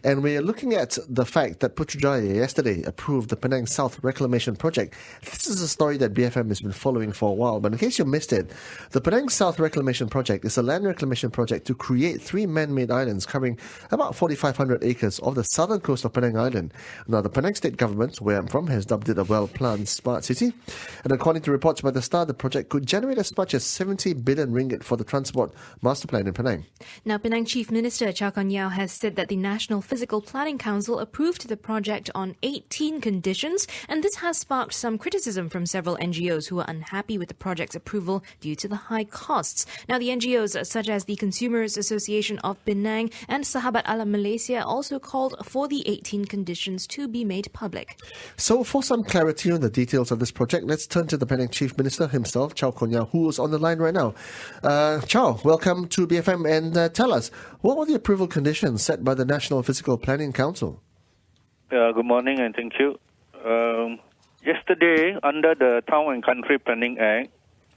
And we're looking at the fact that Putrajaya yesterday approved the Penang South Reclamation Project. This is a story that BFM has been following for a while, but in case you missed it, the Penang South Reclamation Project is a land reclamation project to create 3 man-made islands covering about 4,500 acres off the southern coast of Penang Island. Now, the Penang State Government, where I'm from, has dubbed it a well-planned smart city. And according to reports by the Star, the project could generate as much as 70 billion ringgit for the transport master plan in Penang. Now, Penang Chief Minister Chow Yeow has said that the National Physical Planning Council approved the project on 18 conditions, and this has sparked some criticism from several NGOs who are unhappy with the project's approval due to the high costs. Now, the NGOs such as the Consumers Association of Penang and Sahabat Alam Malaysia also called for the 18 conditions to be made public. So, for some clarity on the details of this project, let's turn to the Penang Chief Minister himself, Chow Yeow, who is on the line right now. Chow, welcome to BFM, and tell us, what were the approval conditions set by the National Physical Planning Council? Good morning and thank you. Yesterday, under the Town and Country Planning Act,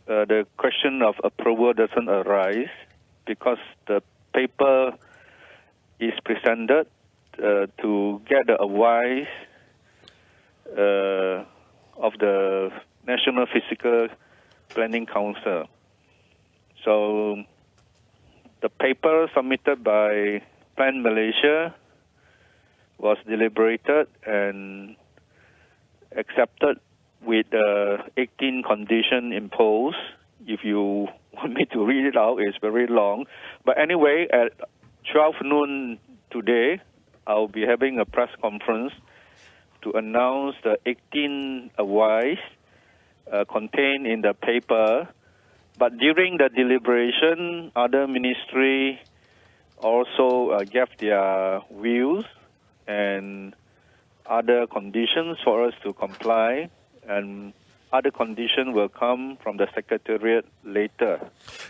the question of approval doesn't arise because the paper is presented to get the advice of the National Physical Planning Council. So, the paper submitted by Plan Malaysia was deliberated and accepted with 18 conditions imposed. If you want me to read it out, it's very long. But anyway, at 12 noon today, I'll be having a press conference to announce the 18 advice contained in the paper. But during the deliberation, other ministry also gave their views and other conditions for us to comply, and other conditions will come from the Secretariat later.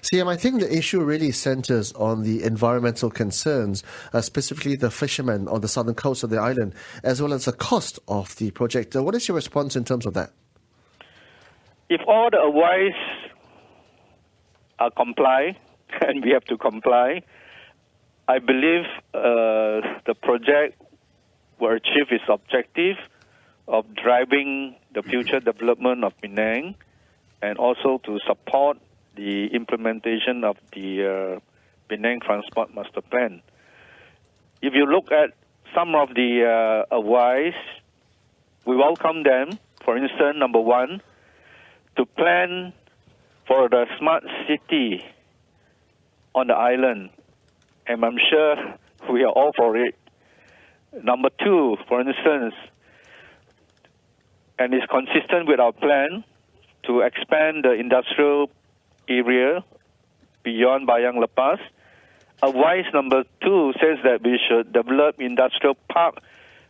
CM, I think the issue really centres on the environmental concerns, specifically the fishermen on the southern coast of the island, as well as the cost of the project. What is your response in terms of that? If all the advice comply, and we have to comply, I believe the project will achieve its objective of driving the future development of Penang and also to support the implementation of the Penang Transport Master Plan. If you look at some of the advice, we welcome them. For instance, number one, to plan for the smart city on the island, and I'm sure we are all for it. Number two, for instance, and it's consistent with our plan to expand the industrial area beyond Bayang Lepas. Advice number two says that we should develop industrial park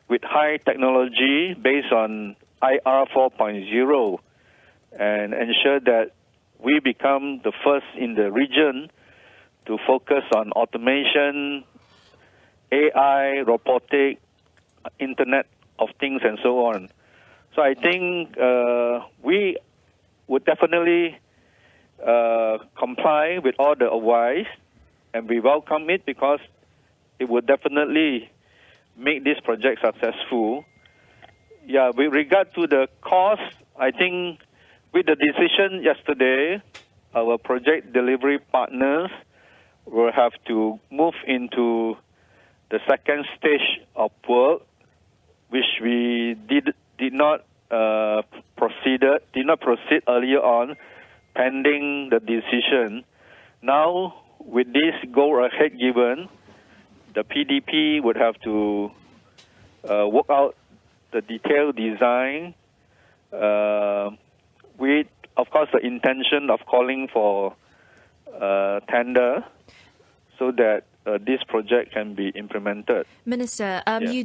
with high technology based on IR 4.0 and ensure that we become the first in the region to focus on automation, AI, robotic, Internet of Things, and so on. So I think we would definitely comply with all the advice, and we welcome it because it would definitely make this project successful. Yeah, with regard to the cost, I think with the decision yesterday, our project delivery partners will have to move into the second stage of work, which we did not proceed earlier on, pending the decision. Now, with this go ahead given, the PDP would have to work out the detailed design with, of course, the intention of calling for tender so that this project can be implemented. Minister, you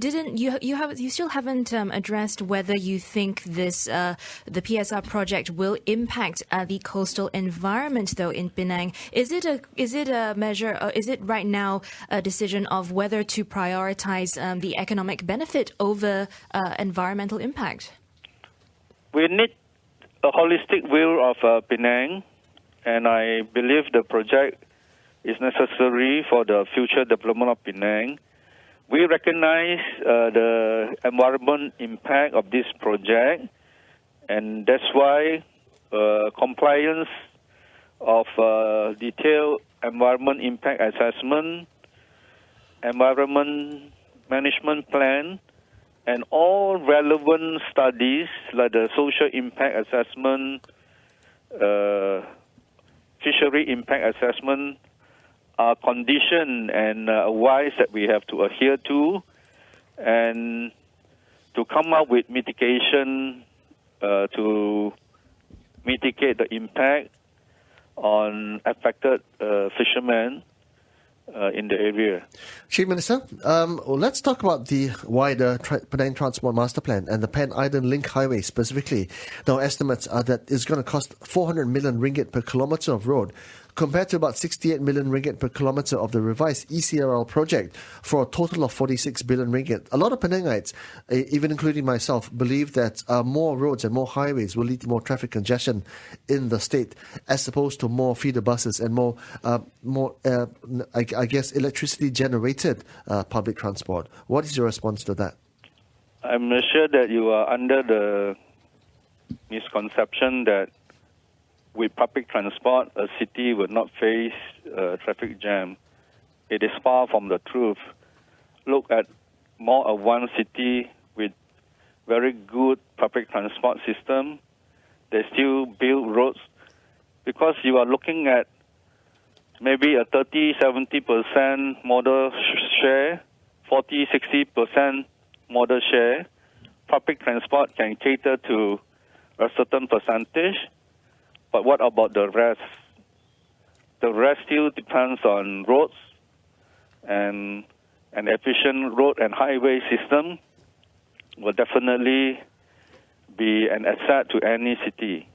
still haven't addressed whether you think this the PSR project will impact the coastal environment though in Penang. Is it a measure? Or is it right now a decision of whether to prioritize the economic benefit over environmental impact? We need a holistic view of Penang, and I believe the project is necessary for the future development of Penang. we recognize the environment impact of this project, and that's why compliance of detailed environment impact assessment, environment management plan, and all relevant studies like the social impact assessment, fishery impact assessment are conditioned and wise that we have to adhere to, and to come up with mitigation to mitigate the impact on affected fishermen in the area. Chief Minister, let's talk about the wider Penang Transport Master Plan and the Pan Island Link Highway specifically. Now, estimates are that it's going to cost 400 million ringgit per kilometre of road, compared to about 68 million ringgit per kilometre of the revised ECRL project, for a total of 46 billion ringgit. A lot of Penangites, even including myself, believe that more roads and more highways will lead to more traffic congestion in the state, as opposed to more feeder buses and more I guess, electricity-generated public transport. What is your response to that? I'm sure that you are under the misconception that with public transport, a city will not face traffic jam. It is far from the truth. Look at more of one city with very good public transport system. They still build roads because you are looking at maybe a 30-70% model share, 40-60% model share. Public transport can cater to a certain percentage, but what about the rest? The rest still depends on roads, and an efficient road and highway system will definitely be an asset to any city.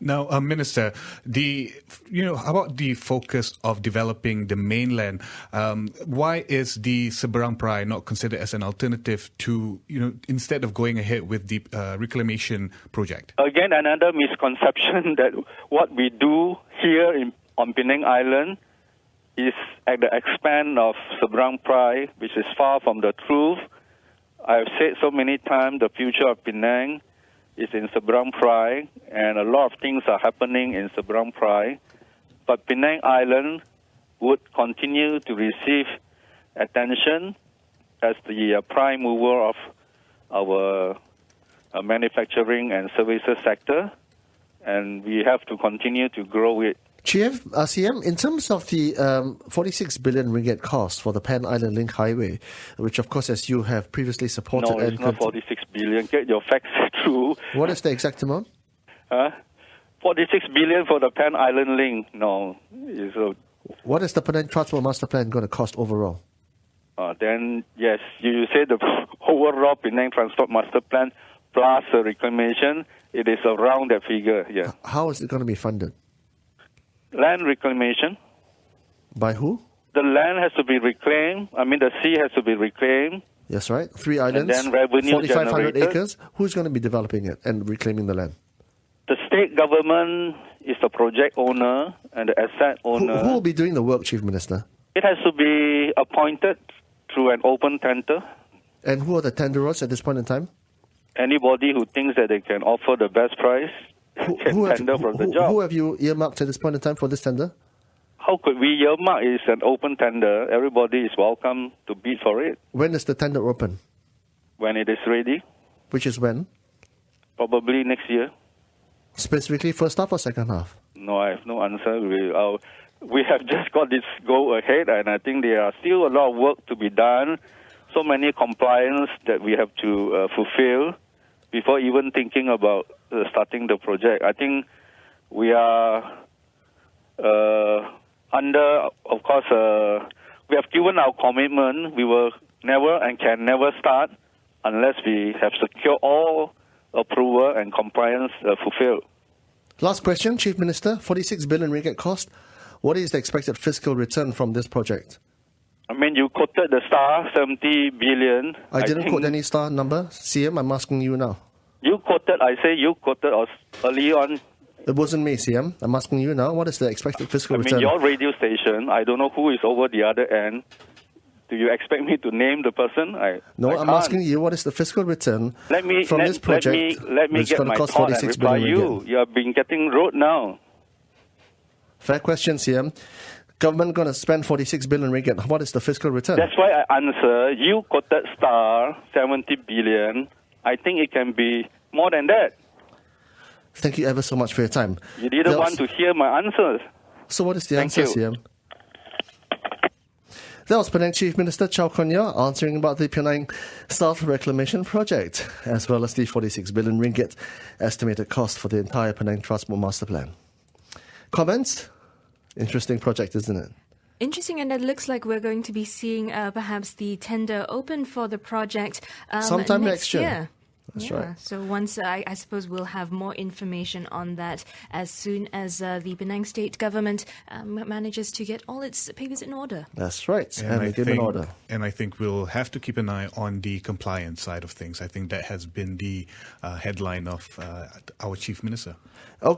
Now, Minister, how about the focus of developing the mainland? Why is the Seberang Perai not considered as an alternative to, instead of going ahead with the reclamation project? Again, another misconception that what we do here on Penang Island is at the expense of Seberang Perai, which is far from the truth. I've said so many times the future of Penang is in Seberang Perai, and a lot of things are happening in Seberang Perai. But Penang Island would continue to receive attention as the prime mover of our manufacturing and services sector, and we have to continue to grow it. Chief, CM, in terms of the 46 billion ringgit cost for the Pan Island Link Highway, which of course, as you have previously supported... No, it's not 46 billion. Get your facts true. What is the exact amount? 46 billion for the Pan Island Link. No. What is the Penang Transport Master Plan going to cost overall? Then, yes, you say the overall Penang Transport Master Plan plus the reclamation, it is around that figure, yeah. How is it going to be funded? Land reclamation. By who? The land has to be reclaimed. The sea has to be reclaimed. Yes, right. 3 islands, and then revenue 4,500 generated. acres. Who's going to be developing it and reclaiming the land? The state government is the project owner and the asset owner. Who will be doing the work, Chief Minister? It has to be appointed through an open tender. And who are the tenderers at this point in time? Anybody who thinks that they can offer the best price can tender for the job. Who have you earmarked at this point in time for this tender? How could we earmark? It's an open tender. Everybody is welcome to bid for it. When is the tender open? When it is ready. Which is when? Probably next year. Specifically first half or second half? No, I have no answer. We have just got this go ahead, and I think there are still a lot of work to be done. So many compliance that we have to fulfill before even thinking about starting the project. I think we are of course, we have given our commitment. We will never and can never start unless we have secured all approval and compliance fulfilled. Last question, Chief Minister. 46 billion ringgit cost. What is the expected fiscal return from this project? You quoted the star, 70 billion. I didn't quote any star number. CM, I'm asking you now. You quoted early on. It wasn't me, CM. I'm asking you now. What is the expected fiscal return? Your radio station, I don't know who is over the other end. Do you expect me to name the person? No, I'm can't. asking you, what is the fiscal return from this project? Let me It's get going my to cost thought and 46 reply billion you. ringgit. You have been getting road now. Fair questions here. Government going to spend 46 billion ringgit. What is the fiscal return? That's why I answer. You quoted star 70 billion. I think it can be more than that. Thank you ever so much for your time. You didn't want to hear my answers. So what is the Thank answer, you. CM? That was Penang Chief Minister Chow answering about the Penang South Reclamation Project, as well as the 46 billion ringgit estimated cost for the entire Penang Transport Master Plan. Comments? Interesting project, isn't it? Interesting, and it looks like we're going to be seeing perhaps the tender open for the project sometime next year. That's right. So once, I suppose we'll have more information on that as soon as the Penang State government manages to get all its papers in order. That's right. And they give in order. And I think we'll have to keep an eye on the compliance side of things. I think that has been the headline of our Chief Minister. Okay.